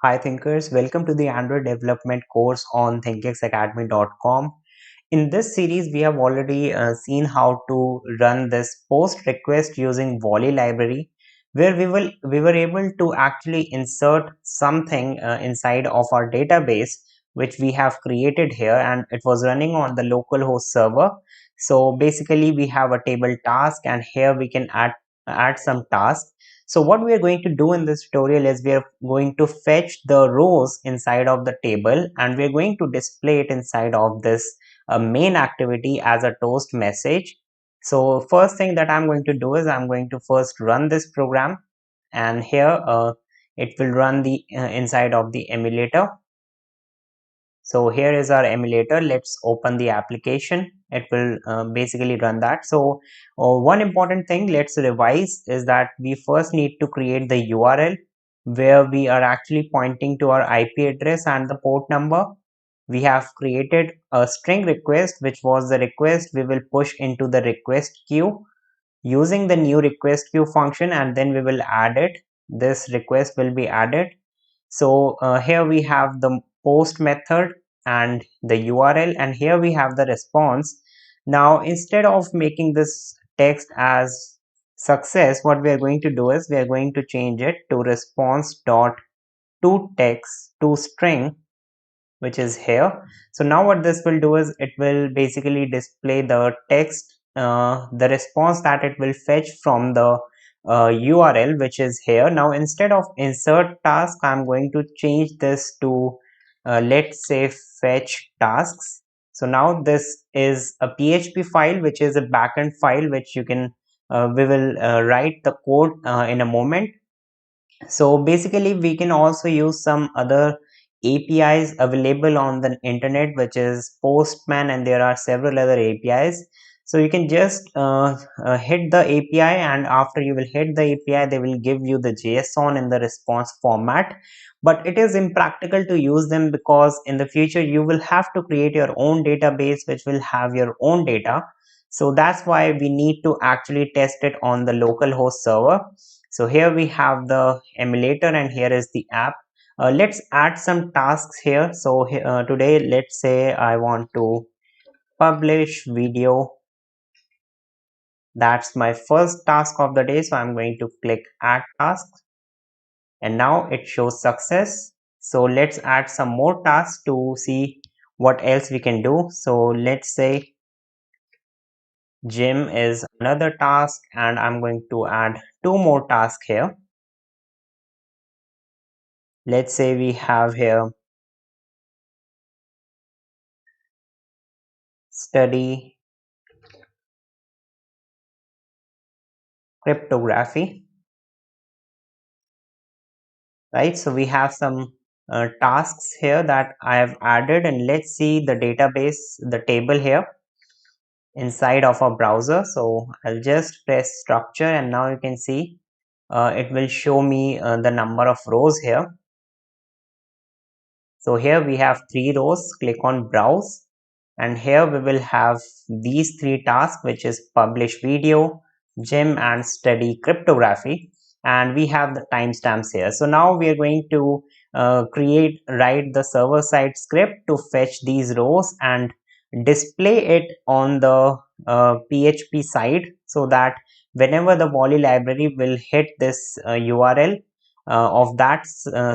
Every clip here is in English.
Hi thinkers, welcome to the Android development course on thinkexacademy.com. In this series, we have already seen how to run this post request using Volley library, where we were able to actually insert something inside of our database, which we have created here, and it was running on the localhost server. So basically, we have a table task, and here we can add some tasks. So what we are going to do in this tutorial is we are going to fetch the rows inside of the table, and we are going to display it inside of this main activity as a toast message. So first thing that I'm going to do is I'm going to first run this program, and here it will run the inside of the emulator. So here is our emulator. Let's open the application. It will basically run that. So one important thing, let's revise, is that we first need to create the URL where we are actually pointing to our IP address and the port number. We have created a string request, which was the request we will push into the request queue using the new request queue function, and then we will add it. This request will be added. So here we have the post method and the URL, and here we have the response. Now instead of making this text as success, what we are going to do is we are going to change it to response dot to text to string, which is here. So now what this will do is it will basically display the text, the response that it will fetch from the URL, which is here. Now instead of insert task, I'm going to change this to let's say fetch tasks. So now this is a PHP file, which is a backend file, which you can we will write the code in a moment. So basically we can also use some other APIs available on the internet, which is Postman, and there are several other APIs. So you can just hit the API, and after you will hit the API, they will give you the JSON in the response format. But it is impractical to use them because in the future you will have to create your own database which will have your own data. So that's why we need to actually test it on the localhost server. So here we have the emulator, and here is the app. Let's add some tasks here. So today, let's say I want to publish video. That's my first task of the day. So I'm going to click add task, and now it shows success. So let's add some more tasks to see what else we can do. So let's say gym is another task, and I'm going to add two more tasks here. Let's say we have here study cryptography, right? So we have some tasks here that I have added, and let's see the database, the table here inside of our browser. So I'll just press structure, and now you can see it will show me the number of rows here. So here we have 3 rows. Click on browse, and here we will have these 3 tasks, which is publish video, gem, and study cryptography, and we have the timestamps here. So now we are going to write the server side script to fetch these rows and display it on the PHP side, so that whenever the Volley library will hit this URL of that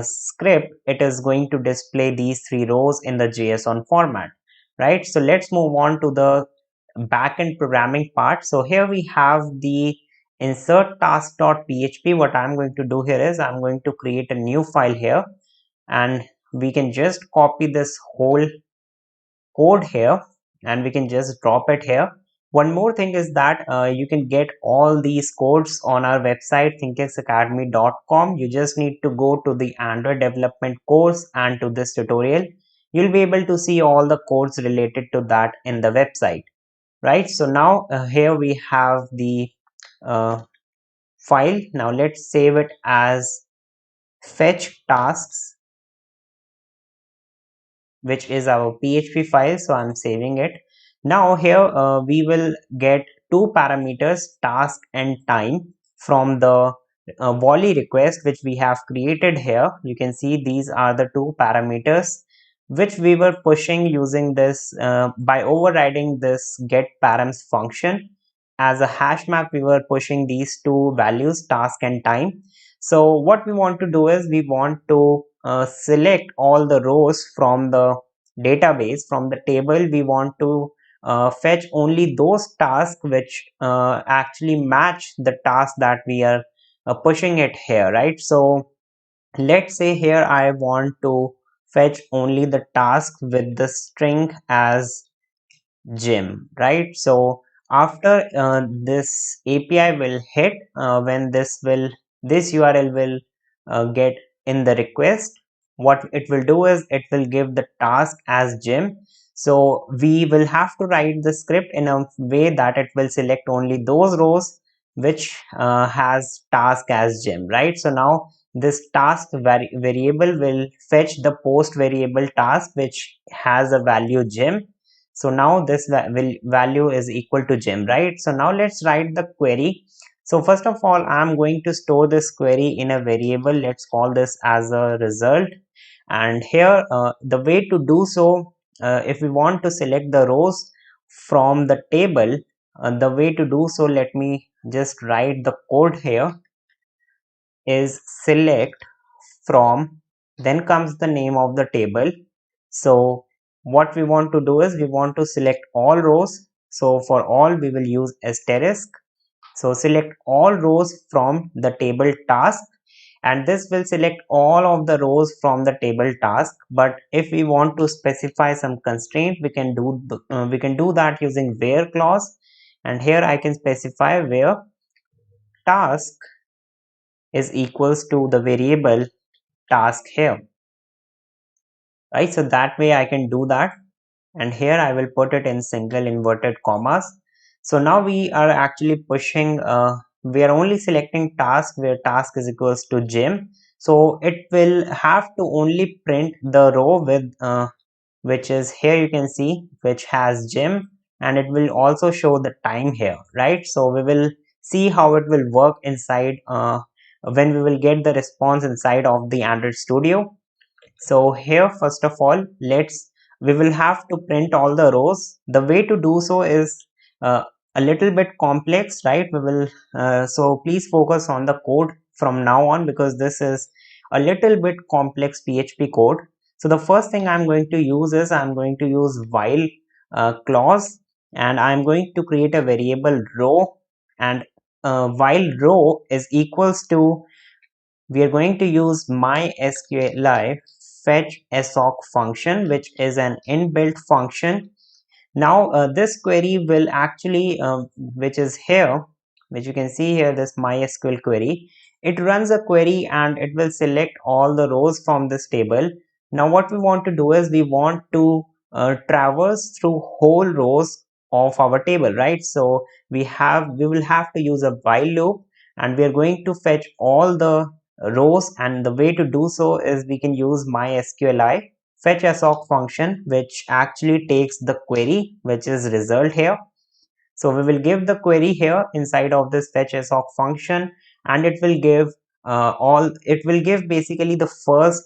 script, it is going to display these 3 rows in the JSON format, right? So let's move on to the backend programming part. So here we have the insert task.php. What I'm going to do here is I'm going to create a new file here, and we can just copy this whole code here, and we can just drop it here. One more thing is that you can get all these codes on our website thinkexacademy.com. You just need to go to the Android development course and to this tutorial. You'll be able to see all the codes related to that in the website, right? So now here we have the uh, file. Now let's save it as fetch tasks, which is our PHP file. So I'm saving it. Now here we will get two parameters, task and time, from the volley request which we have created here, you can see these are the two parameters which we were pushing using this by overriding this get params function. As a hash map, we were pushing these two values, task and time. So what we want to do is we want to select all the rows from the database, from the table. We want to fetch only those tasks which actually match the task that we are pushing it here, right? So let's say here I want to fetch only the task with the string as gym, right? So after this API will hit, when this URL will get in the request, what it will do is it will give the task as gym. So we will have to write the script in a way that it will select only those rows which has task as gym, right? So now this task variable will fetch the post variable task which has a value gym. So now this value is equal to gem, right? So now let's write the query. So first of all, I'm going to store this query in a variable. Let's call this as a result. And here the way to do so, if we want to select the rows from the table, the way to do so, let me just write the code here, is select from, then comes the name of the table. So what we want to do is we want to select all rows. So for all we will use asterisk. So select all rows from the table task, and this will select all of the rows from the table task. But if we want to specify some constraint, we can do that using where clause. And here I can specify where task is equals to the variable task here, right? So that way I can do that, and here I will put it in single inverted commas. So now we are actually pushing, we are only selecting task where task is equals to gym. So it will have to only print the row with which is here, you can see, which has gym, and it will also show the time here, right? So we will see how it will work inside when we will get the response inside of the Android Studio. So here first of all, we will have to print all the rows. The way to do so is uh, a little bit complex, right? We will so please focus on the code from now on, because this is a little bit complex PHP code. So the first thing I'm going to use is I'm going to use while clause, and I'm going to create a variable row, and while row is equals to, we are going to use MySQL fetch soc function, which is an inbuilt function. Now this query will actually, which is here, which you can see here, this MySQL query, it runs a query and it will select all the rows from this table. Now what we want to do is we want to traverse through whole rows of our table, right? So we will have to use a while loop, and we are going to fetch all the rows, and the way to do so is we can use MySQL fetch soc function, which actually takes the query which is result here. So we will give the query here inside of this fetch soc function, and it will give basically the first,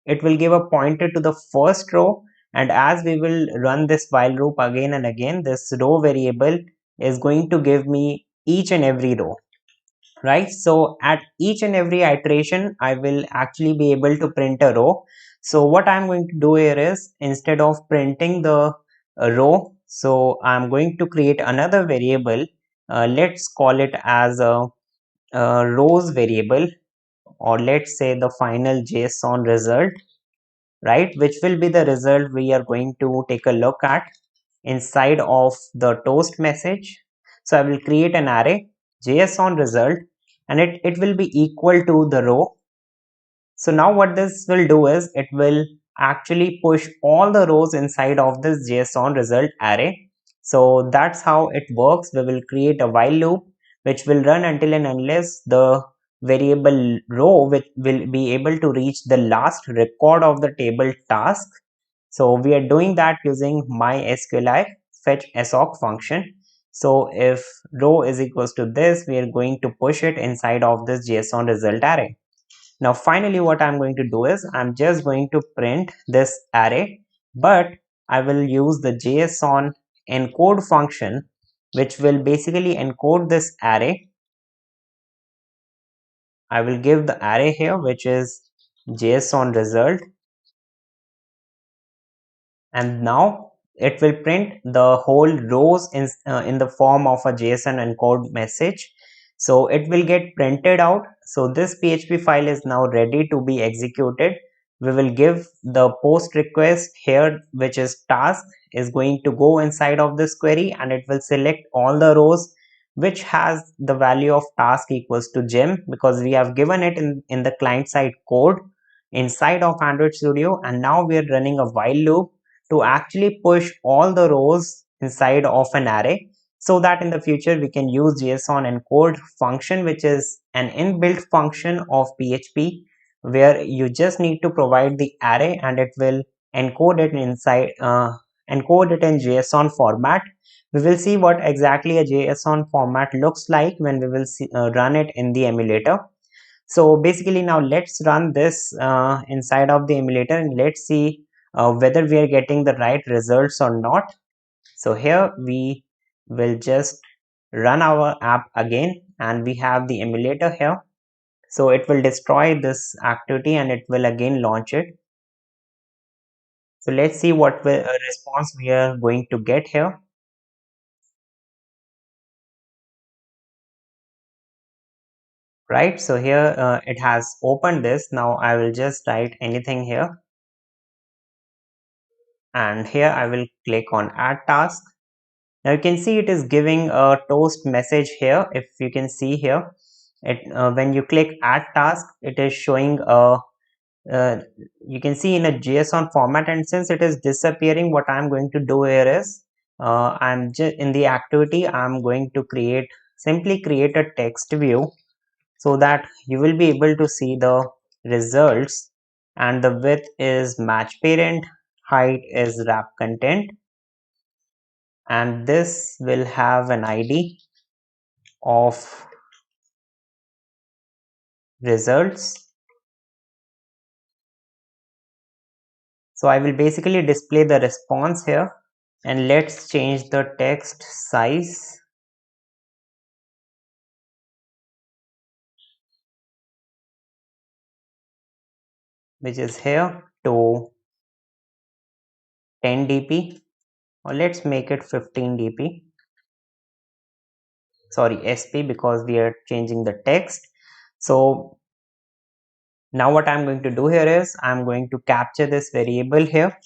it will give a pointer to the first row. And as we will run this while loop again and again, this row variable is going to give me each and every row, right? So at each and every iteration, I will actually be able to print a row. So what I'm going to do here is, instead of printing the row, so I'm going to create another variable. Let's call it as a rows variable, or let's say the final JSON result, right? Which will be the result we are going to take a look at inside of the toast message. So I will create an array JSON result, and it will be equal to the row. So now what this will do is it will actually push all the rows inside of this JSON result array. So that's how it works. We will create a while loop which will run until and unless the variable row which will be able to reach the last record of the table task. So we are doing that using MySQL fetch soc function. So if row is equals to this, we are going to push it inside of this JSON result array. Now finally what I'm going to do is I'm just going to print this array, but I will use the JSON encode function, which will basically encode this array. I will give the array here, which is JSON result, and now it will print the whole rows in the form of a JSON encode message. So it will get printed out. So this PHP file is now ready to be executed. We will give the post request here, which is task, is going to go inside of this query, and it will select all the rows which has the value of task equals to gem, because we have given it in the client side code inside of Android Studio. And now we are running a while loop to actually push all the rows inside of an array, so that in the future we can use JSON encode function, which is an inbuilt function of PHP, where you just need to provide the array and it will encode it encode it in JSON format. We will see what exactly a JSON format looks like when we will run it in the emulator. So basically now let's run this inside of the emulator, and let's see whether we are getting the right results or not. So here we will just run our app again, and we have the emulator here. So it will destroy this activity and it will again launch it. So let's see what response we are going to get here. Right, so here it has opened this. Now I will just write anything here, and here I will click on add task. Now you can see it is giving a toast message here. If you can see here, when you click add task, it is showing a you can see in a JSON format, and since it is disappearing, what I'm going to do here is I'm just in the activity, I'm going to simply create a text view, so that you will be able to see the results. And the width is match parent, height is wrap content, and this will have an ID of results. So I will basically display the response here, and let's change the text size, which is here, to 10 dp, or let's make it 15 dp, sorry, sp, because we are changing the text. So now what I'm going to do here is I'm going to capture this variable here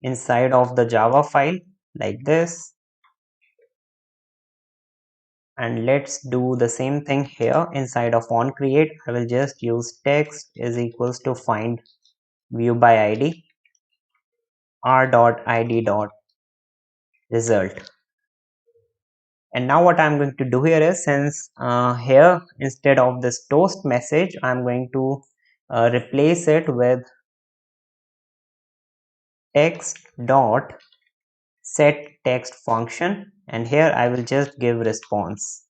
inside of the Java file like this, and let's do the same thing here inside of onCreate. I will just use text is equals to find view by id r.id.result. And now what I'm going to do here is, since here instead of this toast message, I'm going to replace it with text dot set text function, and here I will just give response.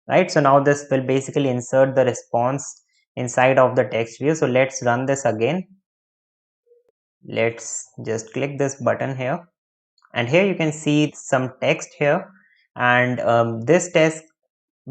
Right, so now this will basically insert the response inside of the text view. So let's run this again. Let's just click this button here, and here you can see some text here, and this text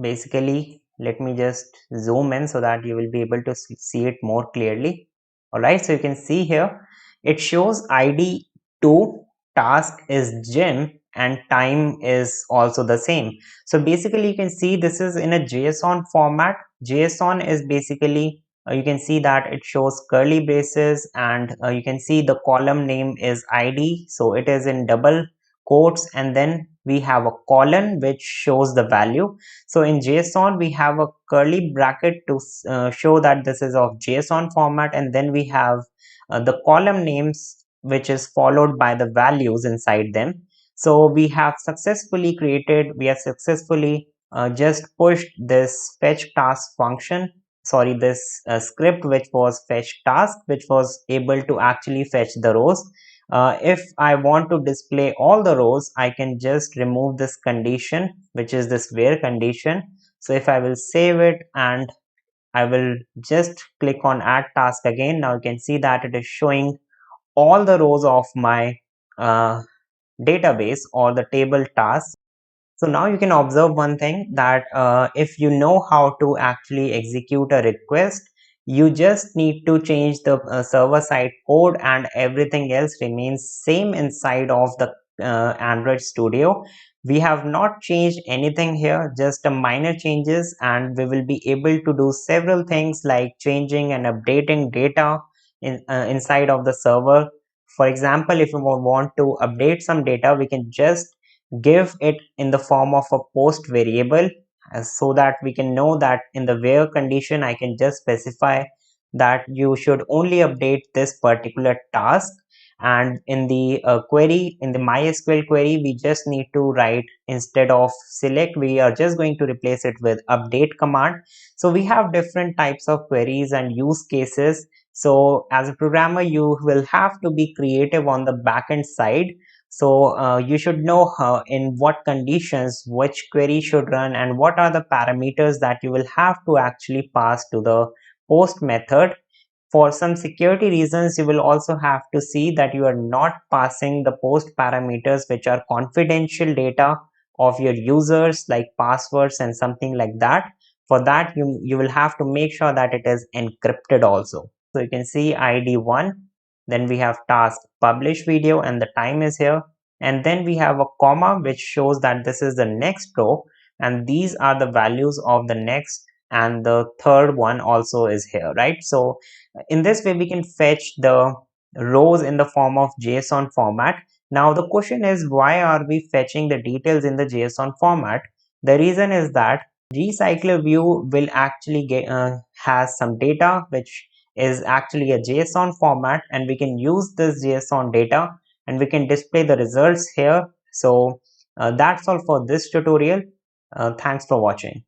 basically, let me just zoom in so that you will be able to see it more clearly. All right, so you can see here it shows id 2, task is gem, and time is also the same. So basically you can see this is in a JSON format. JSON is basically you can see that it shows curly braces, and you can see the column name is id, so it is in double quotes, and then we have a colon which shows the value. So in JSON we have a curly bracket to show that this is of JSON format, and then we have the column names, which is followed by the values inside them. So we have successfully just pushed this fetch task function, sorry, this script which was fetch task, which was able to actually fetch the rows. If I want to display all the rows, I can just remove this condition, which is this where condition. So if I will save it and I will just click on add task again, now you can see that it is showing all the rows of my database or the table task. So now you can observe one thing, that if you know how to actually execute a request, you just need to change the server side code and everything else remains same inside of the Android Studio. We have not changed anything here, just a minor changes, and we will be able to do several things like changing and updating data inside of the server. For example, if we want to update some data, we can just give it in the form of a post variable, so that we can know that in the where condition I can just specify that you should only update this particular task, and in the query, in the MySQL query, we just need to write, instead of select, we are just going to replace it with update command. So we have different types of queries and use cases. So as a programmer, you will have to be creative on the backend side. So you should know in what conditions which query should run, and what are the parameters that you will have to actually pass to the post method. For some security reasons, you will also have to see that you are not passing the post parameters which are confidential data of your users, like passwords and something like that. For that, you will have to make sure that it is encrypted also. So you can see ID1, then we have task publish video and the time is here, and then we have a comma which shows that this is the next row, and these are the values of the next, and the third one also is here, right? So in this way we can fetch the rows in the form of JSON format. Now the question is, why are we fetching the details in the JSON format? The reason is that recyclerview will actually has some data which is actually a JSON format, and we can use this JSON data and we can display the results here. So that's all for this tutorial. Thanks for watching.